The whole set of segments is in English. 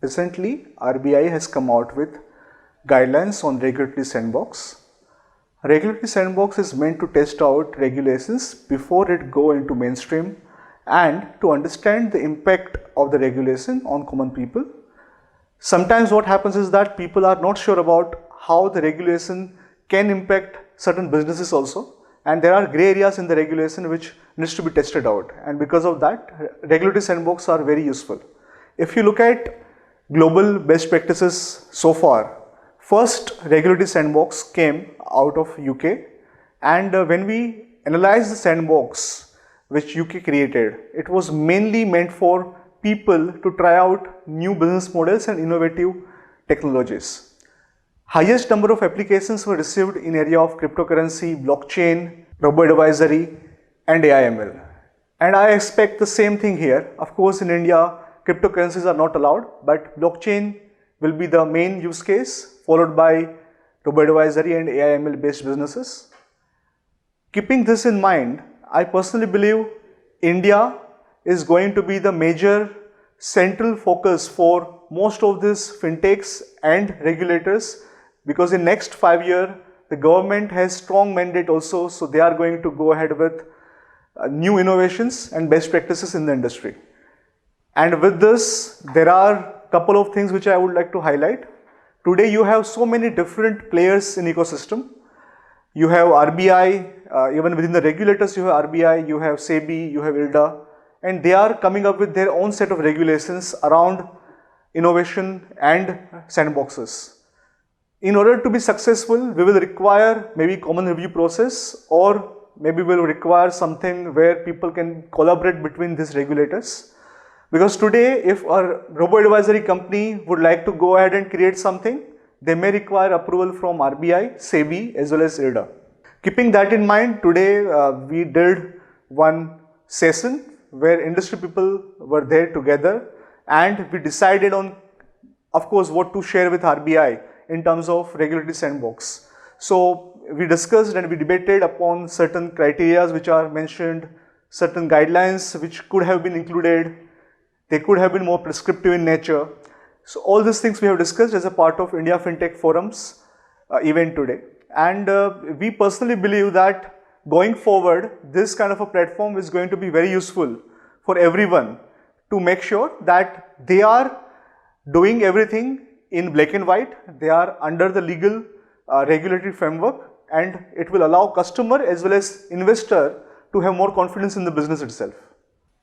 Recently, RBI has come out with guidelines on regulatory sandbox. Regulatory sandbox is meant to test out regulations before it go into mainstream and to understand the impact of the regulation on common people. Sometimes what happens is that people are not sure about how the regulation can impact certain businesses also, and there are gray areas in the regulation which needs to be tested out, and because of that regulatory sandbox are very useful. If you look at global best practices so far, first regulatory sandbox came out of UK, and when we analyze the sandbox which UK created, it was mainly meant for people to try out new business models and innovative technologies. Highest number of applications were received in area of cryptocurrency, blockchain, robo-advisory and AI/ML. And I expect the same thing here. Of course, in India, cryptocurrencies are not allowed, but blockchain will be the main use case, followed by robo-advisory and AI/ML based businesses. Keeping this in mind, I personally believe India is going to be the major central focus for most of these fintechs and regulators, because in next 5 years the government has strong mandate also, so they are going to go ahead with new innovations and best practices in the industry. And with this, there are a couple of things which I would like to highlight. Today you have so many different players in ecosystem. You have RBI, even within the regulators you have RBI, you have SEBI, you have IRDA, and they are coming up with their own set of regulations around innovation and sandboxes. In order to be successful, we will require maybe common review process, or maybe we will require something where people can collaborate between these regulators. Because today, if a robo-advisory company would like to go ahead and create something, they may require approval from RBI, SEBI as well as IRDA. Keeping that in mind, today we did one session where industry people were there together, and we decided on, of course, what to share with RBI in terms of regulatory sandbox. So we discussed and we debated upon certain criteria which are mentioned, certain guidelines which could have been included. They could have been more prescriptive in nature. So all these things we have discussed as a part of India FinTech Forum's event today. And we personally believe that going forward, this kind of a platform is going to be very useful for everyone to make sure that they are doing everything in black and white, they are under the legal regulatory framework, and it will allow customer as well as investor to have more confidence in the business itself.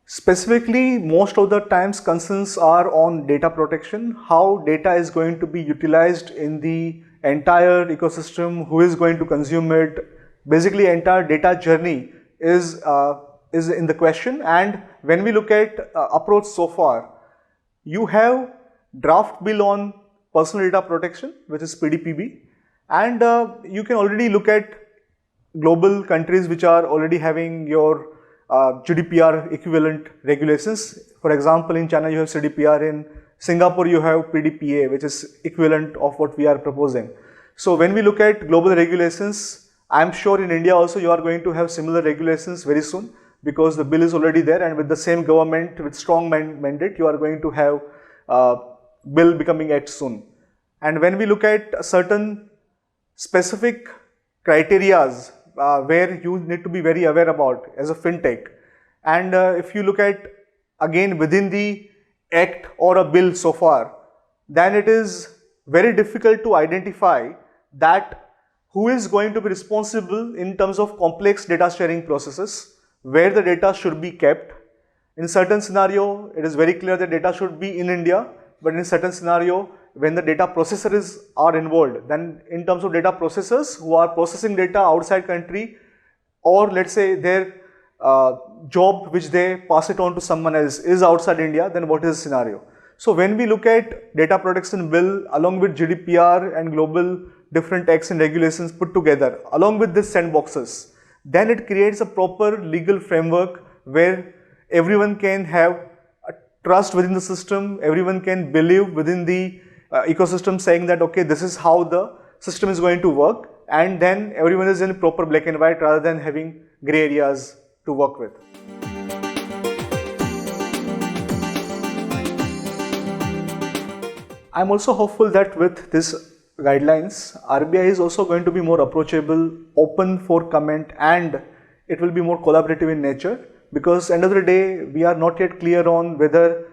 Specifically, most of the times concerns are on data protection, how data is going to be utilized in the entire ecosystem, who is going to consume it. Basically, entire data journey is in the question. And when we look at approach so far, you have draft bill on personal data protection, which is PDPB, and you can already look at global countries which are already having your GDPR equivalent regulations. For example, in China you have CDPR, in Singapore you have PDPA, which is equivalent of what we are proposing. So when we look at global regulations, I am sure in India also you are going to have similar regulations very soon, because the bill is already there, and with the same government with strong mandate, you are going to have bill becoming act soon. And when we look at certain specific criterias where you need to be very aware about as a fintech, and if you look at again within the act or a bill so far, then it is very difficult to identify that who is going to be responsible in terms of complex data sharing processes, where the data should be kept. In certain scenario, it is very clear that data should be in India, but in certain scenario, when the data processors are involved, then in terms of data processors who are processing data outside country, or let's say their job which they pass it on to someone else is outside India, then what is the scenario? So when we look at data protection bill along with GDPR and global different acts and regulations put together, along with these sandboxes, then it creates a proper legal framework where everyone can have trust within the system, everyone can believe within the ecosystem, saying that okay, this is how the system is going to work, and then everyone is in proper black and white rather than having gray areas to work with. I'm also hopeful that with this guidelines, RBI is also going to be more approachable, open for comment, and it will be more collaborative in nature, because end of the day, we are not yet clear on whether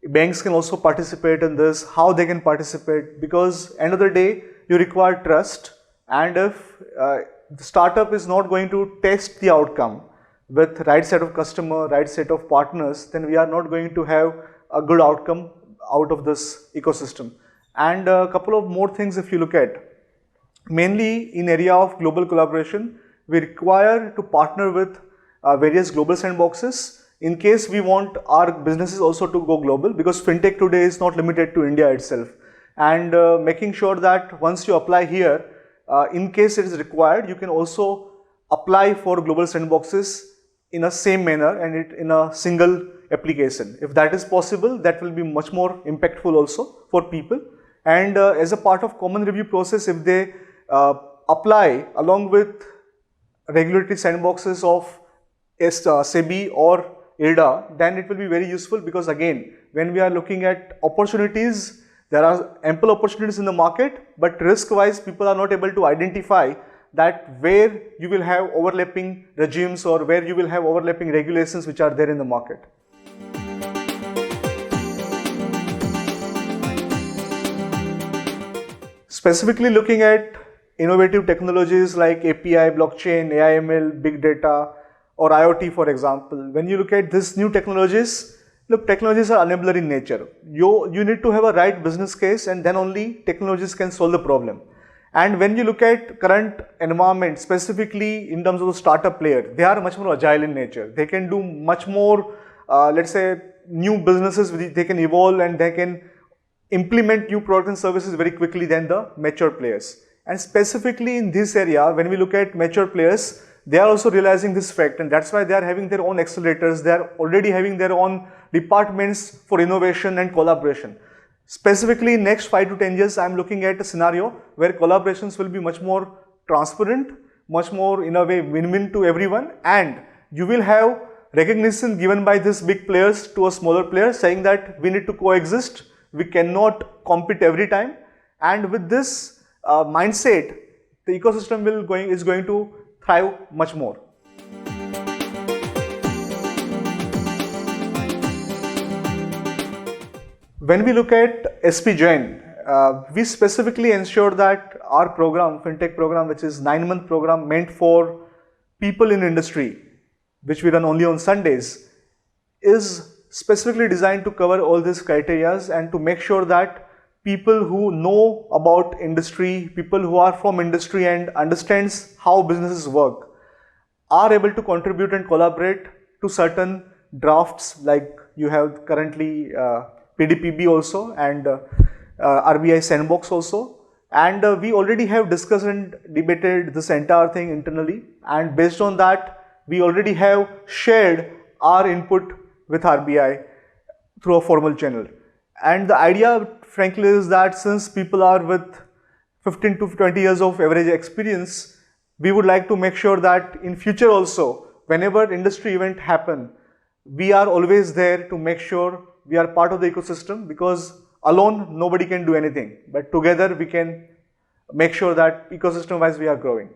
banks can also participate in this, how they can participate, because end of the day, you require trust, and if the startup is not going to test the outcome with right set of customer, right set of partners, then we are not going to have a good outcome out of this ecosystem. And a couple of more things if you look at, mainly in area of global collaboration, we require to partner with various global sandboxes in case we want our businesses also to go global, because fintech today is not limited to India itself. And making sure that once you apply here, in case it is required, you can also apply for global sandboxes in a same manner and it in a single application. If that is possible, that will be much more impactful also for people. And as a part of common review process, if they apply along with regulatory sandboxes of SEBI or IRDA, then it will be very useful, because again, when we are looking at opportunities, there are ample opportunities in the market, but risk wise people are not able to identify that where you will have overlapping regimes or where you will have overlapping regulations which are there in the market. Specifically looking at innovative technologies like API, blockchain, AI/ML, big data, or IoT, for example, when you look at these new technologies, look, technologies are enabler in nature. You need to have a right business case, and then only technologies can solve the problem. And when you look at current environment, specifically in terms of the startup player, they are much more agile in nature. They can do much more, let's say, new businesses, they can evolve and they can implement new products and services very quickly than the mature players. And specifically in this area, when we look at mature players, they are also realizing this fact, and that's why they are having their own accelerators. They are already having their own departments for innovation and collaboration. Specifically in next 5 to 10 years, I am looking at a scenario where collaborations will be much more transparent, much more in a way win-win to everyone, and you will have recognition given by these big players to a smaller player saying that we need to coexist, we cannot compete every time. And with this mindset, the ecosystem is going to thrive much more. When we look at SP Jain, we specifically ensure that our program, FinTech program, which is 9-month program meant for people in industry, which we run only on Sundays, is specifically designed to cover all these criteria and to make sure that people who know about industry, people who are from industry and understands how businesses work, are able to contribute and collaborate to certain drafts, like you have currently PDPB also and RBI sandbox also. And we already have discussed and debated this entire thing internally, and based on that, we already have shared our input with RBI through a formal channel. And the idea, frankly, is that since people are with 15 to 20 years of average experience, we would like to make sure that in future also, whenever industry event happen, we are always there to make sure we are part of the ecosystem, because alone nobody can do anything, but together we can make sure that ecosystem wise we are growing.